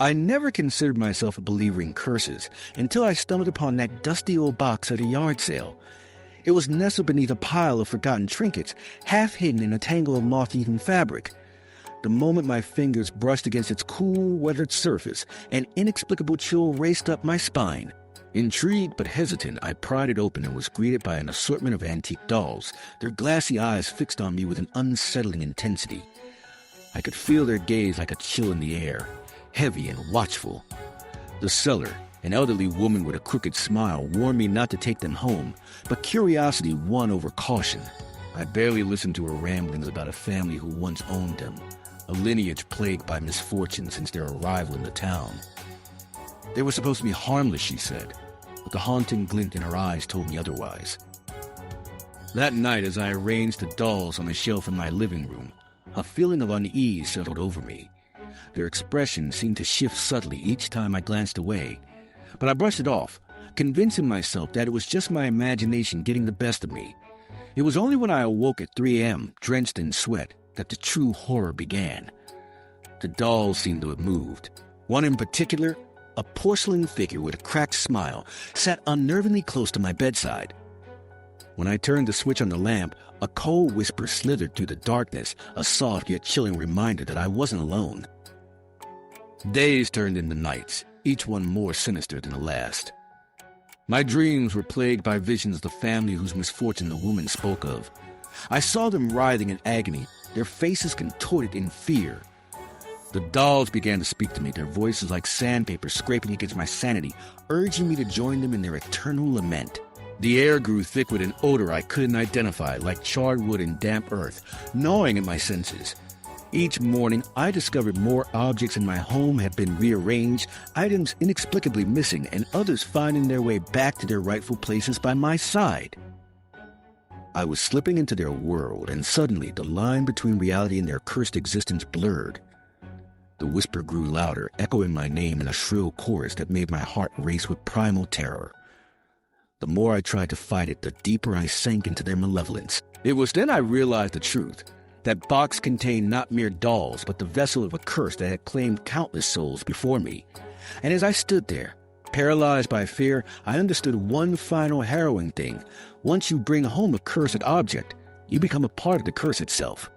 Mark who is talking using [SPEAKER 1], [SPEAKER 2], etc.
[SPEAKER 1] I never considered myself a believer in curses until I stumbled upon that dusty old box at a yard sale. It was nestled beneath a pile of forgotten trinkets, half hidden in a tangle of moth-eaten fabric. The moment my fingers brushed against its cool, weathered surface, an inexplicable chill raced up my spine. Intrigued but hesitant, I pried it open and was greeted by an assortment of antique dolls, their glassy eyes fixed on me with an unsettling intensity. I could feel their gaze like a chill in the air, heavy and watchful. The seller, an elderly woman with a crooked smile, warned me not to take them home, but curiosity won over caution. I barely listened to her ramblings about a family who once owned them, a lineage plagued by misfortune since their arrival in the town. They were supposed to be harmless, she said, but the haunting glint in her eyes told me otherwise. That night, as I arranged the dolls on a shelf in my living room, a feeling of unease settled over me. Their expression seemed to shift subtly each time I glanced away, but I brushed it off, convincing myself that it was just my imagination getting the best of me. It was only when I awoke at 3 a.m., drenched in sweat, that the true horror began. The dolls seemed to have moved. One in particular, a porcelain figure with a cracked smile, sat unnervingly close to my bedside. When I turned the switch on the lamp, a cold whisper slithered through the darkness, a soft yet chilling reminder that I wasn't alone. Days turned into nights, each one more sinister than the last. My dreams were plagued by visions of the family whose misfortune the woman spoke of. I saw them writhing in agony, their faces contorted in fear. The dolls began to speak to me, their voices like sandpaper scraping against my sanity, urging me to join them in their eternal lament. The air grew thick with an odor I couldn't identify, like charred wood and damp earth, gnawing at my senses. Each morning, I discovered more objects in my home had been rearranged, items inexplicably missing, and others finding their way back to their rightful places by my side. I was slipping into their world, and suddenly the line between reality and their cursed existence blurred. The whisper grew louder, echoing my name in a shrill chorus that made my heart race with primal terror. The more I tried to fight it, the deeper I sank into their malevolence. It was then I realized the truth. That box contained not mere dolls, but the vessel of a curse that had claimed countless souls before me. And as I stood there, paralyzed by fear, I understood one final harrowing thing. Once you bring home a cursed object, you become a part of the curse itself.